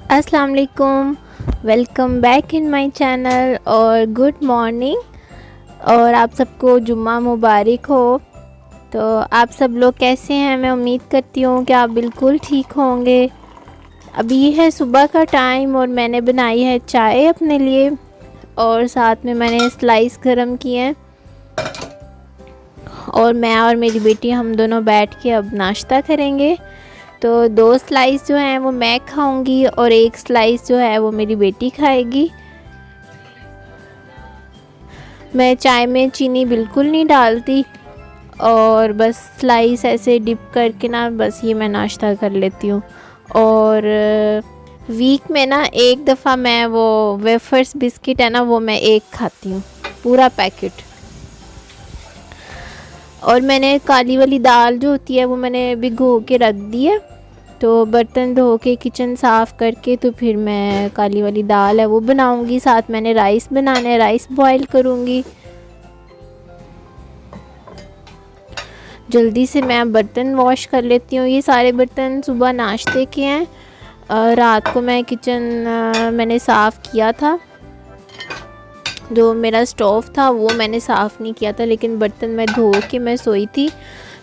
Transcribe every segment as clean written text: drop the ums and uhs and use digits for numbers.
अस्सलाम वालेकुम, welcome back in my channel और गुड मॉर्निंग। और आप सबको जुम्मा मुबारक हो। तो आप सब लोग कैसे हैं? मैं उम्मीद करती हूँ कि आप बिल्कुल ठीक होंगे। अभी है सुबह का टाइम और मैंने बनाई है चाय अपने लिए और साथ में मैंने स्लाइस गरम किए हैं और मैं और मेरी बेटी हम दोनों बैठ के अब नाश्ता करेंगे। तो 2 स्लाइस जो हैं वो मैं खाऊंगी और 1 स्लाइस जो है वो मेरी बेटी खाएगी। मैं चाय में चीनी बिल्कुल नहीं डालती और बस स्लाइस ऐसे डिप करके ना बस ये मैं नाश्ता कर लेती हूँ। और वीक में ना एक दफ़ा मैं वो वेफर्स बिस्किट है ना वो मैं एक खाती हूँ, पूरा पैकेट। और मैंने काली वाली दाल जो होती है वो मैंने भिगो के रख दी है। तो बर्तन धो के किचन साफ़ करके तो फिर मैं काली वाली दाल है वो बनाऊंगी। साथ मैंने राइस बनाना है, राइस बॉईल करूंगी। जल्दी से मैं बर्तन वॉश कर लेती हूँ। ये सारे बर्तन सुबह नाश्ते के हैं। रात को मैं किचन मैंने साफ़ किया था, जो मेरा स्टोव था वो मैंने साफ़ नहीं किया था, लेकिन बर्तन मैं धो के मैं सोई थी।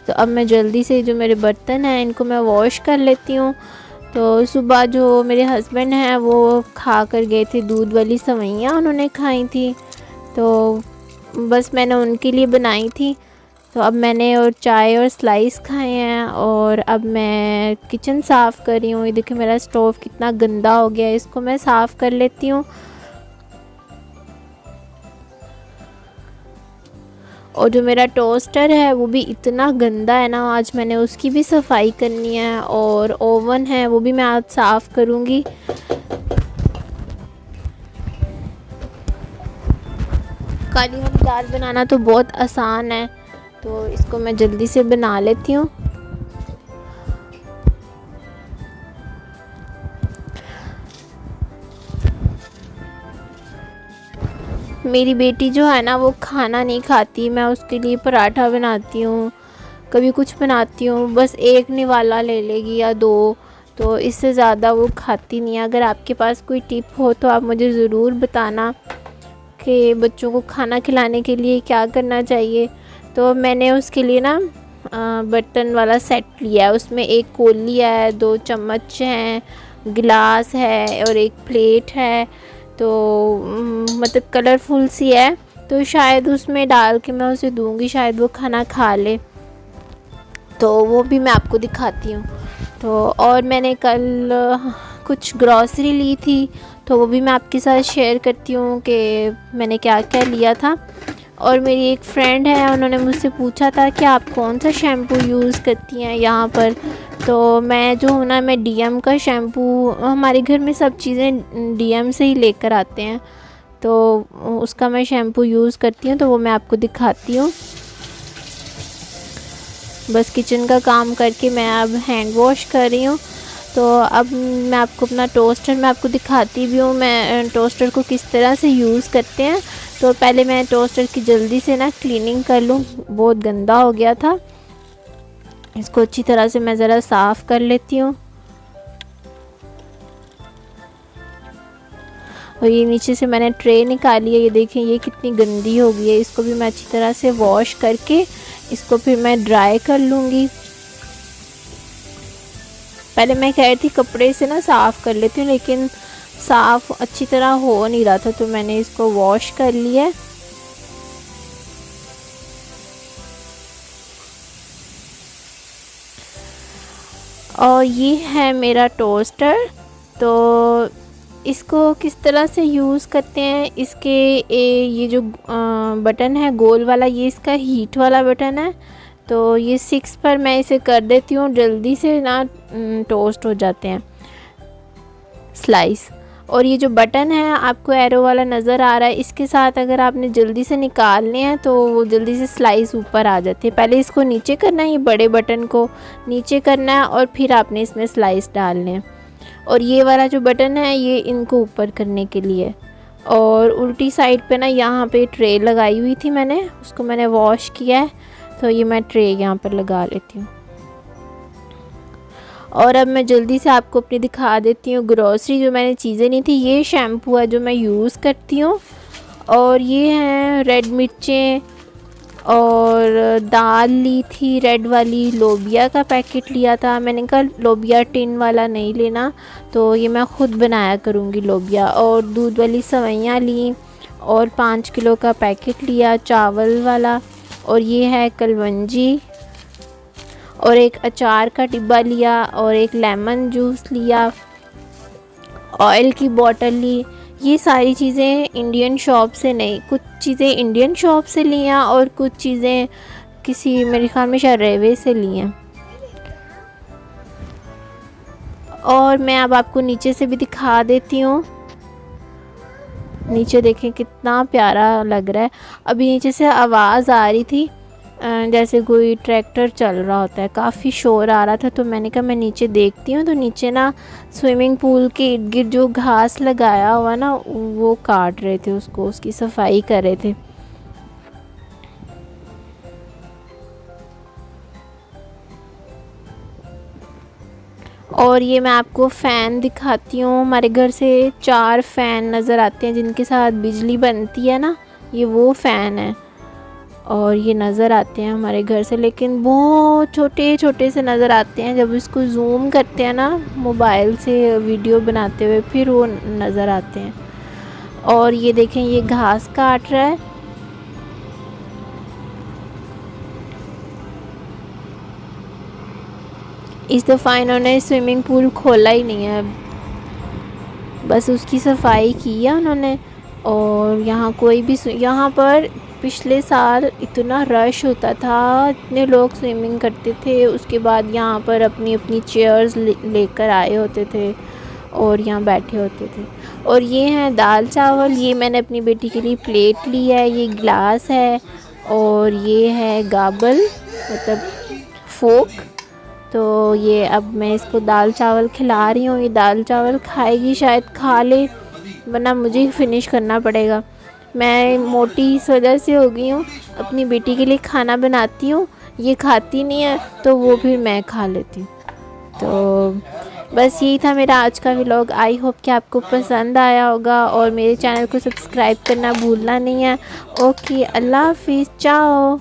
तो अब मैं जल्दी से जो मेरे बर्तन हैं इनको मैं वॉश कर लेती हूँ। तो सुबह जो मेरे हस्बैंड हैं वो खा कर गए थे दूध वाली सेवइयाँ, उन्होंने खाई थी। तो बस मैंने उनके लिए बनाई थी। तो अब मैंने और चाय और स्लाइस खाए हैं और अब मैं किचन साफ़ कर रही हूँ। ये देखिए मेरा स्टोव कितना गंदा हो गया है, इसको मैं साफ़ कर लेती हूँ। और जो मेरा टोस्टर है वो भी इतना गंदा है ना, आज मैंने उसकी भी सफाई करनी है। और ओवन है वो भी मैं आज साफ़ करूँगी। काली वाली दाल बनाना तो बहुत आसान है, तो इसको मैं जल्दी से बना लेती हूँ। मेरी बेटी जो है ना वो खाना नहीं खाती। मैं उसके लिए पराठा बनाती हूँ, कभी कुछ बनाती हूँ, बस एक निवाला ले लेगी या 2, तो इससे ज़्यादा वो खाती नहीं है। अगर आपके पास कोई टिप हो तो आप मुझे ज़रूर बताना कि बच्चों को खाना खिलाने के लिए क्या करना चाहिए। तो मैंने उसके लिए ना बर्तन वाला सेट लिया है। उसमें एक कौली है, 2 चम्मच हैं, गिलास है और एक प्लेट है। तो मतलब कलरफुल सी है, तो शायद उसमें डाल के मैं उसे दूंगी, शायद वो खाना खा ले। तो वो भी मैं आपको दिखाती हूँ। तो और मैंने कल कुछ ग्रॉसरी ली थी, तो वो भी मैं आपके साथ शेयर करती हूँ कि मैंने क्या क्या लिया था। और मेरी एक फ्रेंड है, उन्होंने मुझसे पूछा था कि आप कौन सा शैम्पू यूज़ करती हैं यहाँ पर। तो मैं जो हूँ ना, मैं डीएम का शैम्पू, हमारे घर में सब चीज़ें डीएम से ही लेकर आते हैं, तो उसका मैं शैम्पू यूज़ करती हूँ। तो वो मैं आपको दिखाती हूँ। बस किचन का काम करके मैं अब हैंड वॉश कर रही हूँ। तो अब मैं आपको अपना टोस्टर मैं आपको दिखाती भी हूँ, मैं टोस्टर को किस तरह से यूज़ करते हैं। तो पहले मैं टोस्टर की जल्दी से ना क्लीनिंग कर लूँ, बहुत गंदा हो गया था। इसको अच्छी तरह से मैं ज़रा साफ़ कर लेती हूँ। और ये नीचे से मैंने ट्रे निकाली है, ये देखें ये कितनी गंदी हो गई है। इसको भी मैं अच्छी तरह से वॉश करके इसको फिर मैं ड्राई कर लूँगी। पहले मैं कह रही थी कपड़े से ना साफ़ कर लेती हूँ, लेकिन साफ़ अच्छी तरह हो नहीं रहा था, तो मैंने इसको वॉश कर लिया। और ये है मेरा टोस्टर। तो इसको किस तरह से यूज़ करते हैं, इसके ये जो बटन है गोल वाला, ये इसका हीट वाला बटन है। तो ये 6 पर मैं इसे कर देती हूँ, जल्दी से ना टोस्ट हो जाते हैं स्लाइस। और ये जो बटन है आपको एरो वाला नज़र आ रहा है, इसके साथ अगर आपने जल्दी से निकालने हैं तो वो जल्दी से स्लाइस ऊपर आ जाती है। पहले इसको नीचे करना है, ये बड़े बटन को नीचे करना है और फिर आपने इसमें स्लाइस डालने हैं। और ये वाला जो बटन है ये इनको ऊपर करने के लिए। और उल्टी साइड पे ना यहाँ पे ट्रे लगाई हुई थी मैंने, उसको मैंने वॉश किया है, तो ये मैं ट्रे यहाँ पर लगा लेती हूँ। और अब मैं जल्दी से आपको अपनी दिखा देती हूँ ग्रॉसरी, जो मैंने चीज़ें ली थी। ये शैम्पू है जो मैं यूज़ करती हूँ, और ये हैं रेड मिर्चें, और दाल ली थी रेड वाली, लोबिया का पैकेट लिया था। मैंने कहा लोबिया टिन वाला नहीं लेना, तो ये मैं ख़ुद बनाया करूँगी लोबिया। और दूध वाली सवैयाँ ली, और 5 किलो का पैकेट लिया चावल वाला, और ये है कलवंजी, और एक अचार का डिब्बा लिया, और एक लेमन जूस लिया, ऑयल की बोतल ली। ये सारी चीज़ें इंडियन शॉप से नहीं, कुछ चीज़ें इंडियन शॉप से ली हैं और कुछ चीज़ें किसी मेरे ख्याल में शायद रेवे से ली हैं। और मैं अब आपको नीचे से भी दिखा देती हूँ। नीचे देखें कितना प्यारा लग रहा है। अभी नीचे से आवाज़ आ रही थी जैसे कोई ट्रैक्टर चल रहा होता है, काफ़ी शोर आ रहा था, तो मैंने कहा मैं नीचे देखती हूँ। तो नीचे ना स्विमिंग पूल के इर्द गिर्द जो घास लगाया हुआ ना, वो काट रहे थे उसको, उसकी सफाई कर रहे थे। और ये मैं आपको फ़ैन दिखाती हूँ। हमारे घर से 4 फ़ैन नज़र आते हैं जिनके साथ बिजली बनती है ना, ये वो फ़ैन है, और ये नज़र आते हैं हमारे घर से, लेकिन बहुत छोटे छोटे से नज़र आते हैं। जब इसको ज़ूम करते हैं ना मोबाइल से वीडियो बनाते हुए, फिर वो नज़र आते हैं। और ये देखें, ये घास काट रहा है। इस दफ़ा इन्होंने स्विमिंग पूल खोला ही नहीं है, बस उसकी सफाई की है उन्होंने। और यहाँ कोई भी, यहाँ पर पिछले साल इतना रश होता था, इतने लोग स्विमिंग करते थे। उसके बाद यहाँ पर अपनी अपनी चेयर्स लेकर आए होते थे और यहाँ बैठे होते थे। और ये हैं दाल चावल, ये मैंने अपनी बेटी के लिए प्लेट ली है, ये गिलास है, और ये है गाबल मतलब फोक। तो ये अब मैं इसको दाल चावल खिला रही हूँ। ये दाल चावल खाएगी, शायद खा ले, वरना मुझे ही फिनिश करना पड़ेगा। मैं मोटी इस वजह से हो गई हूँ, अपनी बेटी के लिए खाना बनाती हूँ, ये खाती नहीं है, तो वो फिर मैं खा लेती हूँ। तो बस यही था मेरा आज का व्लॉग। आई होप कि आपको पसंद आया होगा, और मेरे चैनल को सब्सक्राइब करना भूलना नहीं है। ओके, अल्लाह हाफिज़, चाओ।